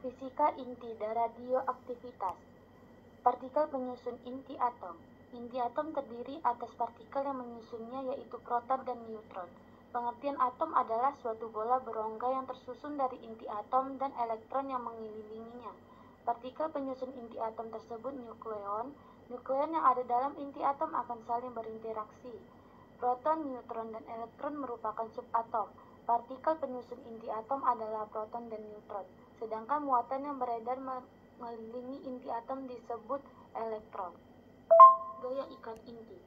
Fisika inti dan radioaktivitas. Partikel penyusun inti atom. Inti atom terdiri atas partikel yang menyusunnya, yaitu proton dan neutron. Pengertian atom adalah suatu bola berongga yang tersusun dari inti atom dan elektron yang mengelilinginya. Partikel penyusun inti atom tersebut nukleon. Nukleon yang ada dalam inti atom akan saling berinteraksi. Proton, neutron, dan elektron merupakan subatom. Partikel penyusun inti atom adalah proton dan neutron, sedangkan muatan yang beredar mengelilingi inti atom disebut elektron. Gaya ikat inti.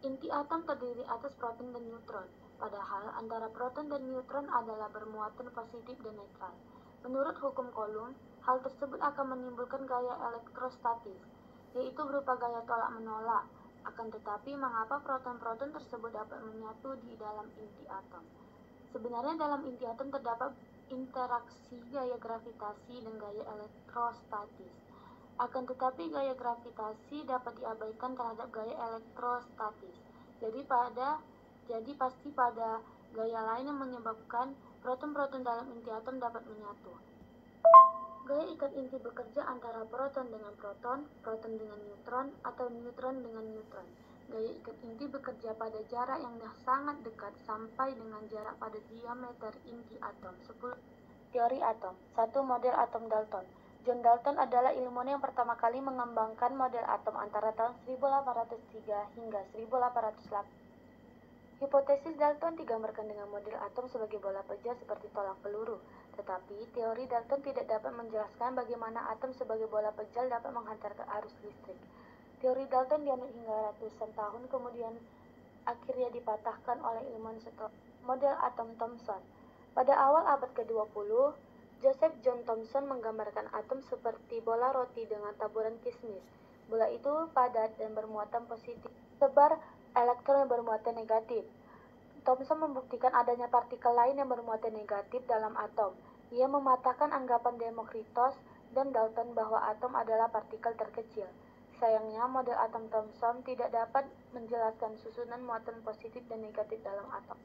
Inti atom terdiri atas proton dan neutron, padahal antara proton dan neutron adalah bermuatan positif dan netral. Menurut hukum Coulomb, hal tersebut akan menimbulkan gaya elektrostatis, yaitu berupa gaya tolak-menolak. Akan tetapi, mengapa proton-proton tersebut dapat menyatu di dalam inti atom? Sebenarnya dalam inti atom terdapat interaksi gaya gravitasi dan gaya elektrostatis. Akan tetapi gaya gravitasi dapat diabaikan terhadap gaya elektrostatis. Jadi pasti pada gaya lain yang menyebabkan proton-proton dalam inti atom dapat menyatu. Gaya ikat inti bekerja antara proton dengan proton, proton dengan neutron, atau neutron dengan neutron. Gaya ikat inti bekerja pada jarak yang sangat dekat sampai dengan jarak pada diameter inti atom. 10. Teori atom. 1. Model atom Dalton. John Dalton adalah ilmuwan yang pertama kali mengembangkan model atom antara tahun 1803 hingga 1808. Hipotesis Dalton digambarkan dengan model atom sebagai bola pejah seperti tolak peluru. Tetapi, teori Dalton tidak dapat menjelaskan bagaimana atom sebagai bola pejal dapat menghantarkan arus listrik. Teori Dalton dianut hingga ratusan tahun kemudian akhirnya dipatahkan oleh ilmuwan setelah model atom Thomson. Pada awal abad ke-20, Joseph John Thomson menggambarkan atom seperti bola roti dengan taburan kismis. Bola itu padat dan bermuatan positif, sebar elektron yang bermuatan negatif. Thomson membuktikan adanya partikel lain yang bermuatan negatif dalam atom. Ia mematahkan anggapan Demokritos dan Dalton bahwa atom adalah partikel terkecil. Sayangnya, model atom Thomson tidak dapat menjelaskan susunan muatan positif dan negatif dalam atom.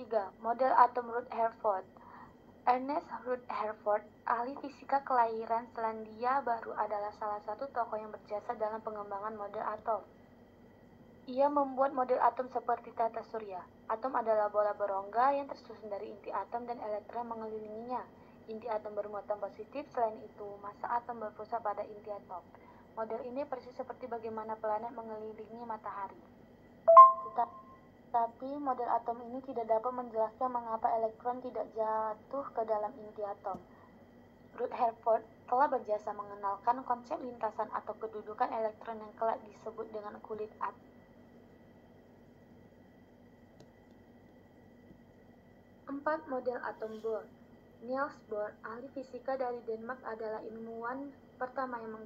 3. Model atom Rutherford. Ernest Rutherford, ahli fisika kelahiran Selandia Baru, adalah salah satu tokoh yang berjasa dalam pengembangan model atom. Ia membuat model atom seperti tata surya. Atom adalah bola berongga yang tersusun dari inti atom dan elektron mengelilinginya. Inti atom bermuatan positif, selain itu, massa atom berpusat pada inti atom. Model ini persis seperti bagaimana planet mengelilingi matahari. Tetapi model atom ini tidak dapat menjelaskan mengapa elektron tidak jatuh ke dalam inti atom. Rutherford telah berjasa mengenalkan konsep lintasan atau kedudukan elektron yang kelak disebut dengan kulit atom. 4. Model atom Bohr. Niels Bohr, ahli fisika dari Denmark, adalah ilmuwan pertama yang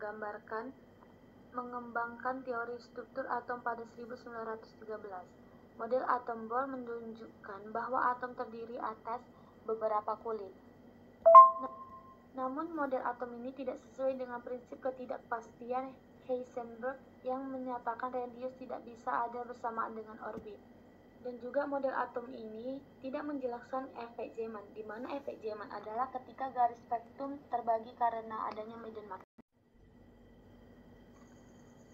mengembangkan teori struktur atom pada 1913. Model atom Bohr menunjukkan bahwa atom terdiri atas beberapa kulit. Namun model atom ini tidak sesuai dengan prinsip ketidakpastian Heisenberg yang menyatakan radius tidak bisa ada bersamaan dengan orbit. Dan juga model atom ini tidak menjelaskan efek Zeeman, di mana efek Zeeman adalah ketika garis spektrum terbagi karena adanya medan magnetik.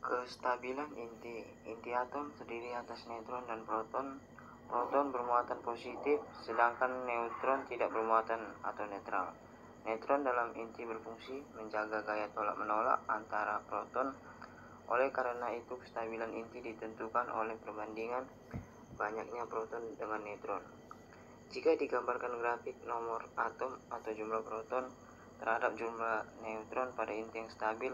Kestabilan inti. Inti atom terdiri atas neutron dan proton. Proton bermuatan positif, sedangkan neutron tidak bermuatan atau netral. Neutron dalam inti berfungsi menjaga gaya tolak-menolak antara proton. Oleh karena itu, kestabilan inti ditentukan oleh perbandingan banyaknya proton dengan neutron. Jika digambarkan grafik nomor atom atau jumlah proton terhadap jumlah neutron pada inti yang stabil,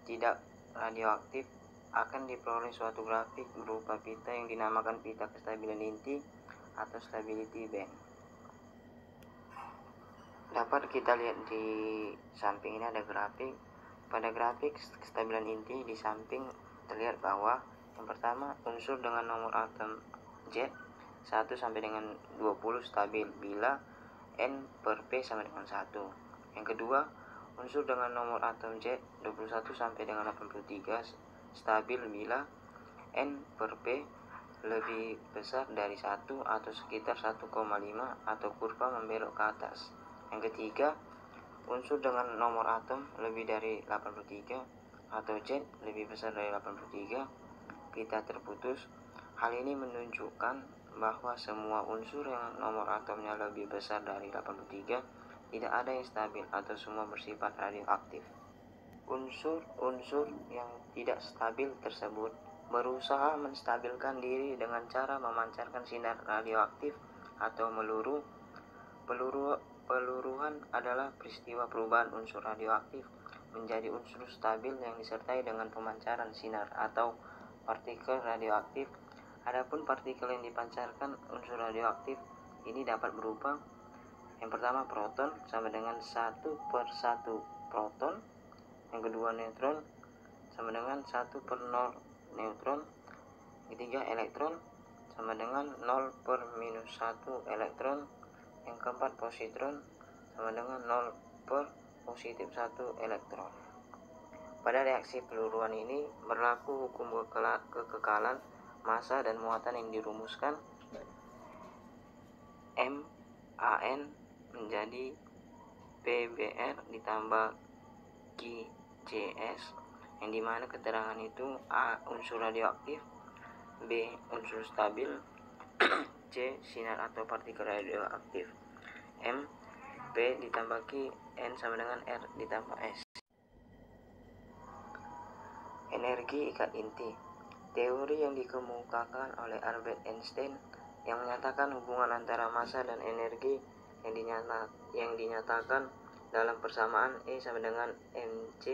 tidak radioaktif, akan diperoleh suatu grafik berupa pita yang dinamakan pita kestabilan inti atau stability band. Dapat kita lihat di samping ini ada grafik. Pada grafik kestabilan inti di samping terlihat bahwa yang pertama, unsur dengan nomor atom Z 1 sampai dengan 20 stabil bila N per P sama dengan 1. Yang kedua, unsur dengan nomor atom Z 21 sampai dengan 83 stabil bila N per P lebih besar dari 1 atau sekitar 1,5 atau kurva membelok ke atas. Yang ketiga, unsur dengan nomor atom lebih dari 83 atau Z lebih besar dari 83, pita terputus. Hal ini menunjukkan bahwa semua unsur yang nomor atomnya lebih besar dari 83 tidak ada yang stabil atau semua bersifat radioaktif. Unsur-unsur yang tidak stabil tersebut berusaha menstabilkan diri dengan cara memancarkan sinar radioaktif atau meluru. Peluruhan adalah peristiwa perubahan unsur radioaktif menjadi unsur stabil yang disertai dengan pemancaran sinar atau partikel radioaktif. Adapun partikel yang dipancarkan unsur radioaktif ini dapat berupa: yang pertama, proton sama dengan 1/1 proton. Yang kedua, neutron sama dengan 1/0 neutron. Ketiga, elektron sama dengan 0/-1 elektron. Yang keempat, positron sama dengan 0/+1 elektron. Pada reaksi peluruhan ini berlaku hukum kekekalan massa dan muatan yang dirumuskan MAN menjadi PBr ditambah QCS, yang dimana keterangan itu: A. unsur radioaktif, B. unsur stabil, C. sinar atau partikel radioaktif. M. P ditambah Q, N sama dengan R ditambah S. Energi ikat inti. Teori yang dikemukakan oleh Albert Einstein yang menyatakan hubungan antara massa dan energi yang dinyatakan dalam persamaan E sama dengan mc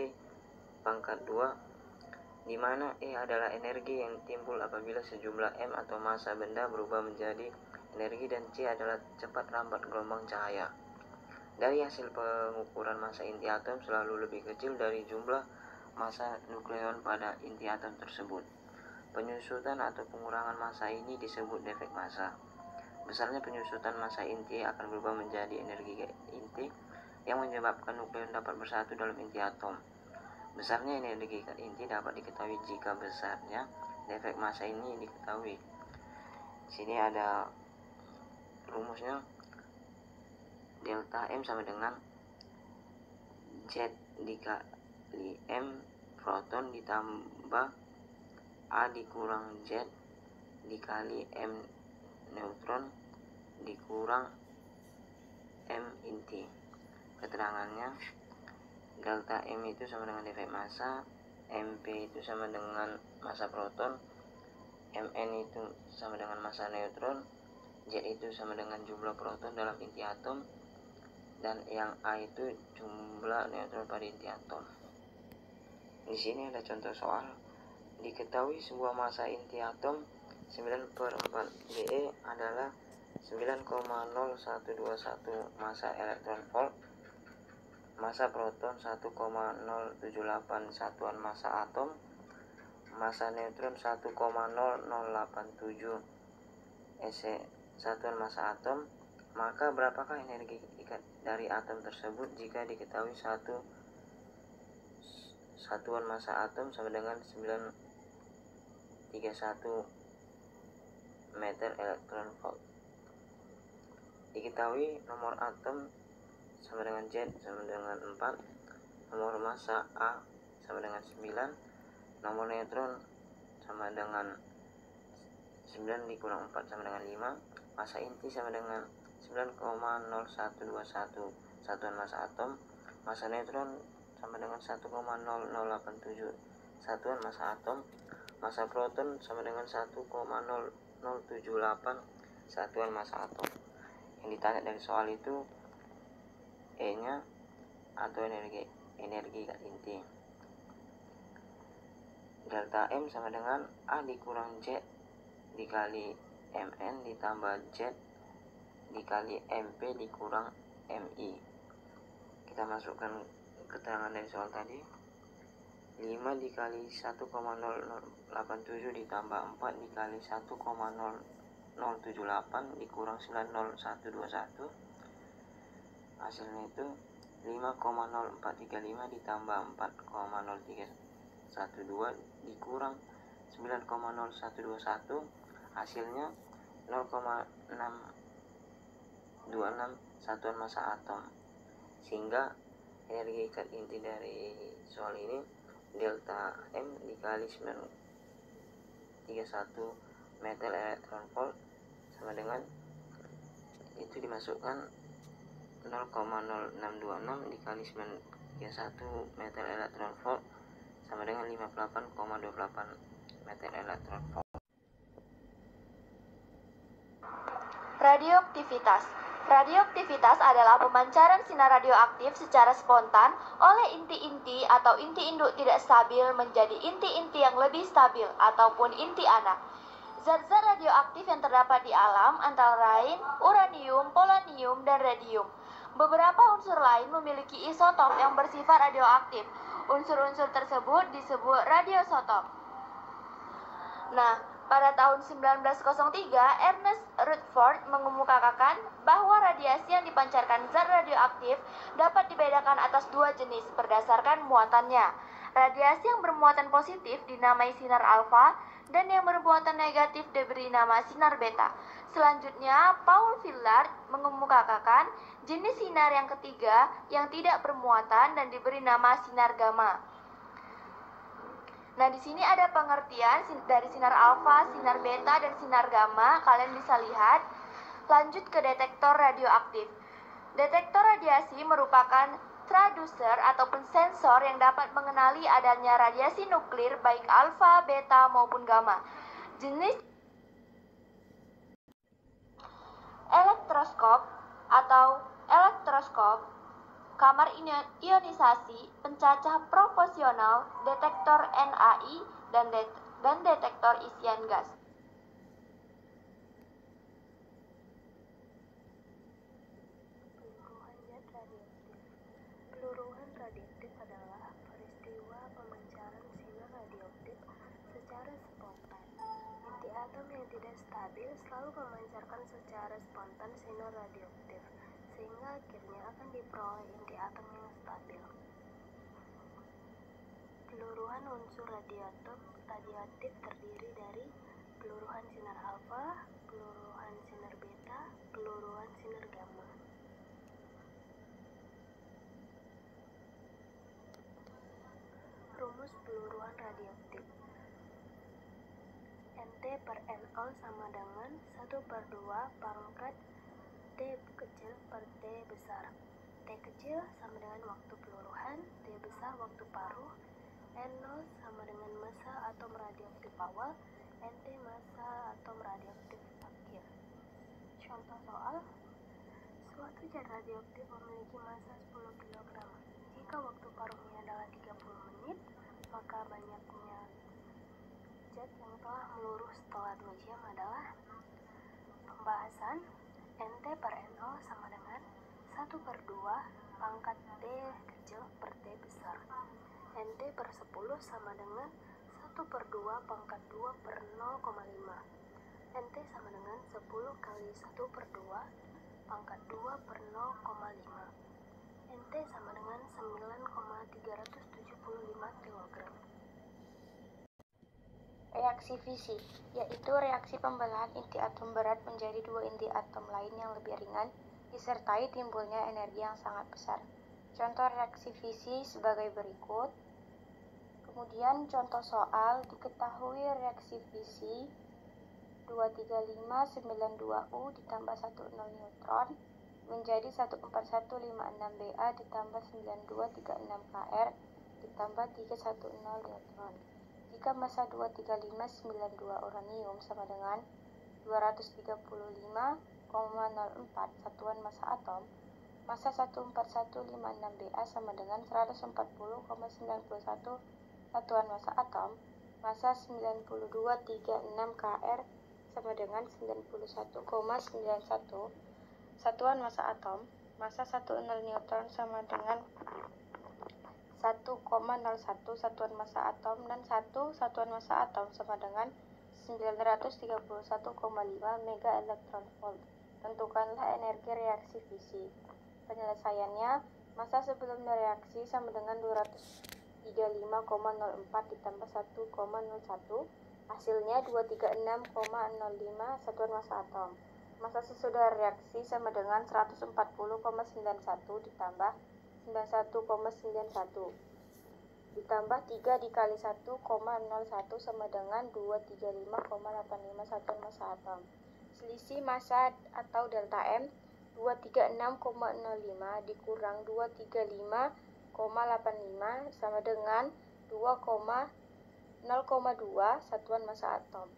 pangkat 2, di mana E adalah energi yang timbul apabila sejumlah m atau massa benda berubah menjadi energi dan C adalah cepat rambat gelombang cahaya. Dari hasil pengukuran massa inti atom selalu lebih kecil dari jumlah massa nukleon pada inti atom tersebut. Penyusutan atau pengurangan massa ini disebut defek massa. Besarnya penyusutan massa inti akan berubah menjadi energi inti yang menyebabkan nukleon dapat bersatu dalam inti atom. Besarnya energi ikat inti dapat diketahui jika besarnya defek massa ini diketahui. Sini ada rumusnya. Delta M sama dengan Z dikali M proton ditambah A dikurang Z dikali M neutron dikurang M inti. Keterangannya, delta M itu sama dengan defek massa, MP itu sama dengan massa proton, Mn itu sama dengan massa neutron, Z itu sama dengan jumlah proton dalam inti atom, dan yang A itu jumlah neutron pada inti atom. Di sini ada contoh soal. Diketahui sebuah massa inti atom 9/4 GeV adalah 9,0121 massa elektron volt, massa proton 1,078 satuan massa atom, massa neutron 1,0087 satuan massa atom. Maka berapakah energi ikat dari atom tersebut jika diketahui satuan massa atom sama dengan 931 meter elektron volt. Diketahui nomor atom sama dengan Z sama dengan 4, nomor massa A sama dengan 9, nomor neutron sama dengan 9 dikurang 4 sama dengan 5, massa inti sama dengan 9,0121 satuan massa atom, massa neutron sama dengan 1,0087 satuan massa atom, massa proton sama dengan 1,0078 satuan massa atom. Yang ditanya dari soal itu E-nya atau energi ikat inti. Delta M sama dengan A dikurang Z dikali Mn ditambah Z dikali MP dikurang Mi. Kita masukkan keterangan dari soal tadi. 5 dikali 1,0087 ditambah 4 dikali 1,0078 dikurang 90121. Hasilnya itu 5,0435 ditambah 4,0312 dikurang 9,0121. Hasilnya 0,626 satuan massa atom, sehingga energi ikat inti dari soal ini delta M dikali 931 meter elektron volt sama dengan, itu dimasukkan 0,0626 dikali 931 meter elektron volt sama dengan 58,28 meter elektron volt. Radioaktivitas. Radioaktivitas adalah pemancaran sinar radioaktif secara spontan oleh inti-inti atau inti induk tidak stabil menjadi inti-inti yang lebih stabil ataupun inti anak. Zat-zat radioaktif yang terdapat di alam antara lain uranium, polonium, dan radium. Beberapa unsur lain memiliki isotop yang bersifat radioaktif. Unsur-unsur tersebut disebut radiosotop. Nah, pada tahun 1903, Ernest Rutherford mengemukakan bahwa radiasi yang dipancarkan zat radioaktif dapat dibedakan atas dua jenis berdasarkan muatannya. Radiasi yang bermuatan positif dinamai sinar alfa dan yang bermuatan negatif diberi nama sinar beta. Selanjutnya, Paul Villard mengemukakan jenis sinar yang ketiga yang tidak bermuatan dan diberi nama sinar gamma. Nah, di sini ada pengertian dari sinar alfa, sinar beta, dan sinar gamma. Kalian bisa lihat. Lanjut ke detektor radioaktif. Detektor radiasi merupakan traducer ataupun sensor yang dapat mengenali adanya radiasi nuklir baik alfa, beta, maupun gamma. Jenis elektroskop atau elektroskop, kamar ionisasi, pencacah proporsional, detektor NAI, dan detektor isian gas. Peluruhan radioaktif adalah peristiwa pemancaran sinar radioaktif secara spontan. Inti atom yang tidak stabil selalu memancarkan secara spontan sinar radioaktif, sehingga akhirnya akan diperoleh inti atom yang stabil. Peluruhan unsur radioaktif terdiri dari peluruhan sinar alfa, peluruhan sinar beta, peluruhan sinar gamma. Rumus peluruhan radioaktif. Nt per NO sama dengan 1/2 pangkat T kecil per T besar. T kecil sama dengan waktu peluruhan, T besar waktu paruh, NO sama dengan massa atom radioaktif awal, Nt massa atom radioaktif akhir. Contoh soal, suatu zat radioaktif memiliki massa 10 kg. Jika waktu paruhnya adalah 30 menit, maka banyaknya zat yang telah meluruh setelah 2 jam adalah. Pembahasan, Nt per NO sama dengan 1/2 pangkat T kecil per T besar. Nt per 10 sama dengan 1/2 pangkat 2 per 0,5. Nt sama dengan 10 kali 1/2 pangkat 2 per 0,5. Nt sama dengan 9,375 kg. Reaksi fisi, yaitu reaksi pembelahan inti atom berat menjadi dua inti atom lain yang lebih ringan, disertai timbulnya energi yang sangat besar. Contoh reaksi fisi sebagai berikut. Kemudian contoh soal, diketahui reaksi fisi 23592U ditambah 10 neutron menjadi 14156 Ba ditambah 9236 Kr ditambah 310 neutron. Jika massa 23592 uranium sama dengan 235,04 satuan massa atom, massa 14156 Ba sama dengan 140,91 satuan massa atom, massa 9236 Kr sama dengan 91,91 satuan massa atom, massa 10 neutron sama dengan 1,01 satuan massa atom, dan 1 satuan massa atom sama dengan 931,5 mega elektron volt. Tentukanlah energi reaksi fisi. Penyelesaiannya, massa sebelum reaksi sama dengan 235,04 ditambah 1,01 Hasilnya 236,05 satuan massa atom. Massa sesudah reaksi sama dengan 140,91 ditambah 91,91 ditambah 3 dikali 1,01 sama dengan 235,85 satuan massa atom. Selisih massa atau delta M 236,05 dikurang 235,85 sama dengan 0,2 satuan massa atom.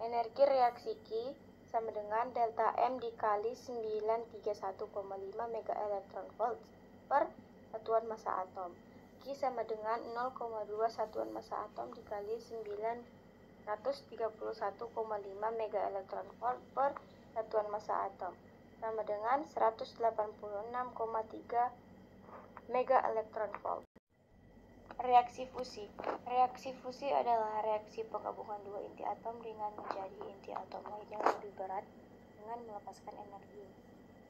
Energi reaksi Q sama dengan delta M dikali 931,5 mega elektron volt per satuan massa atom. Q sama dengan 0,2 satuan massa atom dikali 931,5 mega elektron volt per satuan massa atom sama dengan 186,3 mega elektron volt. Reaksi fusi. Reaksi fusi adalah reaksi penggabungan dua inti atom ringan menjadi inti atom lain yang lebih berat dengan melepaskan energi.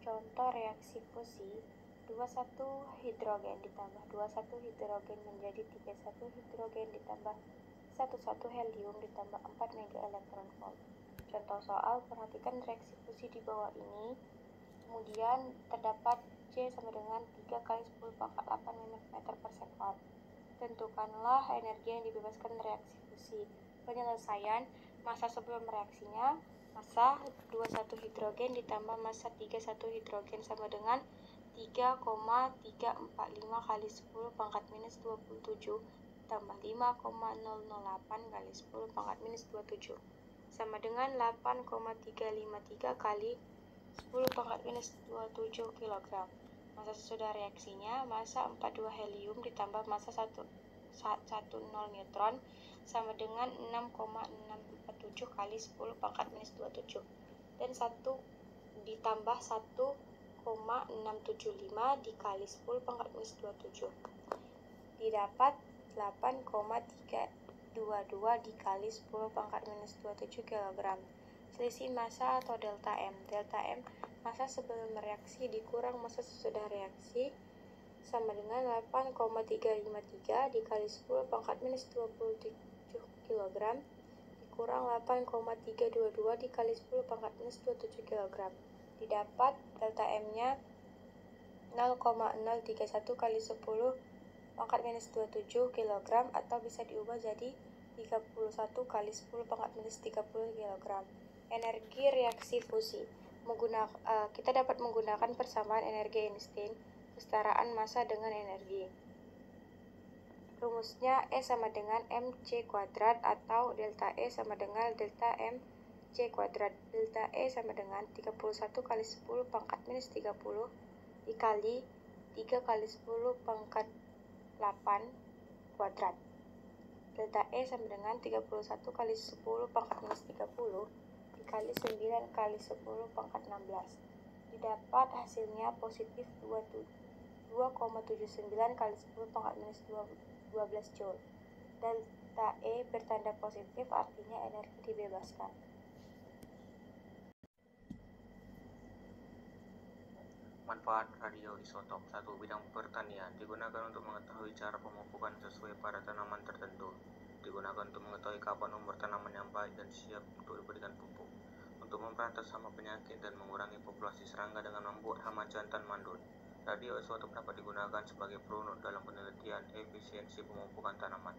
Contoh reaksi fusi: 21 hidrogen ditambah 21 hidrogen menjadi 31 hidrogen ditambah 11 helium ditambah 4 mega elektron volt. Contoh soal, perhatikan reaksi fusi di bawah ini. Kemudian terdapat C sama dengan 3 kali 10 pangkat 8 meter per sekon. Tentukanlah energi yang dibebaskan reaksi fusi. Penyelesaian: massa sebelum reaksinya, massa 21 hidrogen ditambah massa 31 hidrogen sama dengan 3,345 kali 10 pangkat minus 27 tambah 5,008 kali 10 pangkat minus 27 sama dengan 8,353 kali 10 pangkat minus 27 kg. Massa sesudah reaksinya, massa 42 helium ditambah massa 10 neutron sama dengan 6,647 kali 10 pangkat minus 27 dan 1 ditambah 1,675 dikali 10 pangkat minus 27 didapat 8,322 dikali 10 pangkat minus 27 kg. Selisih massa atau delta M. Delta M massa sebelum reaksi dikurang massa sesudah reaksi sama dengan 8,353 dikali 10 pangkat minus 27 kg dikurang 8,322 dikali 10 pangkat minus 27 kg. Didapat delta M-nya 0,031 kali 10 pangkat minus 27 kg atau bisa diubah jadi 31 kali 10 pangkat minus 30 kg. Energi reaksi fusi. Kita dapat menggunakan persamaan energi Einstein, kesetaraan massa dengan energi. Rumusnya E sama dengan mc kuadrat atau delta E sama dengan delta mc kuadrat. Delta E sama dengan 31 kali 10 pangkat minus 30 dikali 3 kali 10 pangkat 8 kuadrat. Delta E sama dengan 31 kali 10 pangkat minus 30 dikali 9 kali 10 pangkat 16. Didapat hasilnya positif 2,79 kali 10 pangkat minus 12 joule. Delta E bertanda positif artinya energi dibebaskan. Manfaat radioisotop. 1. Bidang pertanian. Digunakan untuk mengetahui cara pemupukan sesuai pada tanaman tertentu. Digunakan untuk mengetahui kapan umur tanaman yang baik dan siap untuk diberikan pupuk. Untuk memberantas hama penyakit dan mengurangi populasi serangga dengan membuat hama jantan mandul. Radioisotop dapat digunakan sebagai perunut dalam penelitian efisiensi pemupukan tanaman.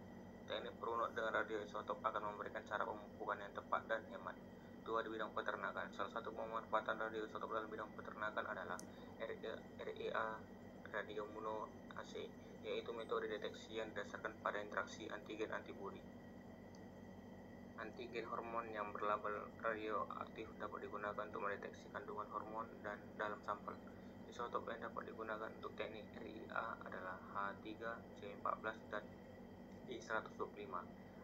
Teknik perunut dengan radioisotop akan memberikan cara pemupukan yang tepat dan hemat. 2. Di bidang peternakan. Salah satu pemanfaatan radioisotop dalam bidang peternakan adalah REA radioimmunoassay, yaitu metode deteksi yang didasarkan pada interaksi antigen-antibodi. Antigen hormon yang berlabel radioaktif dapat digunakan untuk mendeteksi kandungan hormon dan dalam sampel. Isotop yang dapat digunakan untuk teknik REA adalah H3, C14, dan I125.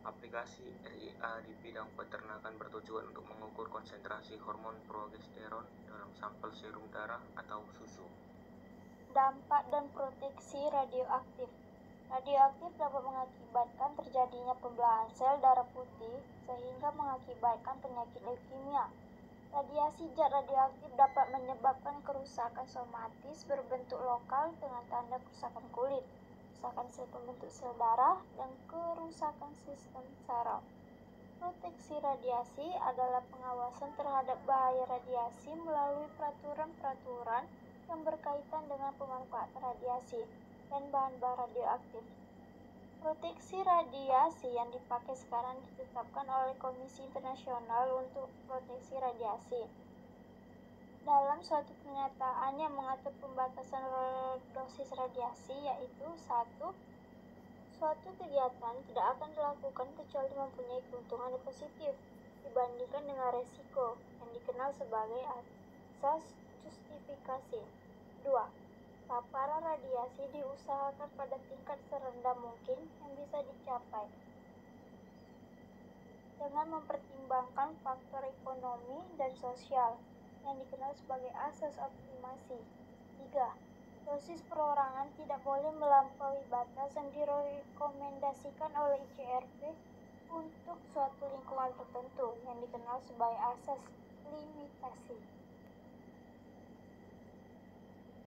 Aplikasi REA di bidang peternakan bertujuan untuk mengukur konsentrasi hormon progesteron dalam sampel serum darah atau susu. Dampak dan proteksi radioaktif. Radioaktif dapat mengakibatkan terjadinya pembelahan sel darah putih sehingga mengakibatkan penyakit leukemia. Radiasi zat radioaktif dapat menyebabkan kerusakan somatis berbentuk lokal dengan tanda kerusakan kulit, kerusakan sel pembentuk sel darah, dan kerusakan sistem saraf. Proteksi radiasi adalah pengawasan terhadap bahaya radiasi melalui peraturan-peraturan yang berkaitan dengan pemanfaatan radiasi dan bahan-bahan radioaktif. Proteksi radiasi yang dipakai sekarang ditetapkan oleh Komisi Internasional untuk Proteksi Radiasi. Dalam suatu pernyataan yang mengatur pembatasan dosis radiasi, yaitu 1. Suatu kegiatan tidak akan dilakukan kecuali mempunyai keuntungan yang positif dibandingkan dengan resiko yang dikenal sebagai asas justifikasi. 2. Paparan radiasi diusahakan pada tingkat serendah mungkin yang bisa dicapai dengan mempertimbangkan faktor ekonomi dan sosial yang dikenal sebagai asas optimasi. 3. Dosis perorangan tidak boleh melampaui batas yang direkomendasikan oleh ICRP untuk suatu lingkungan tertentu yang dikenal sebagai asas limitasi.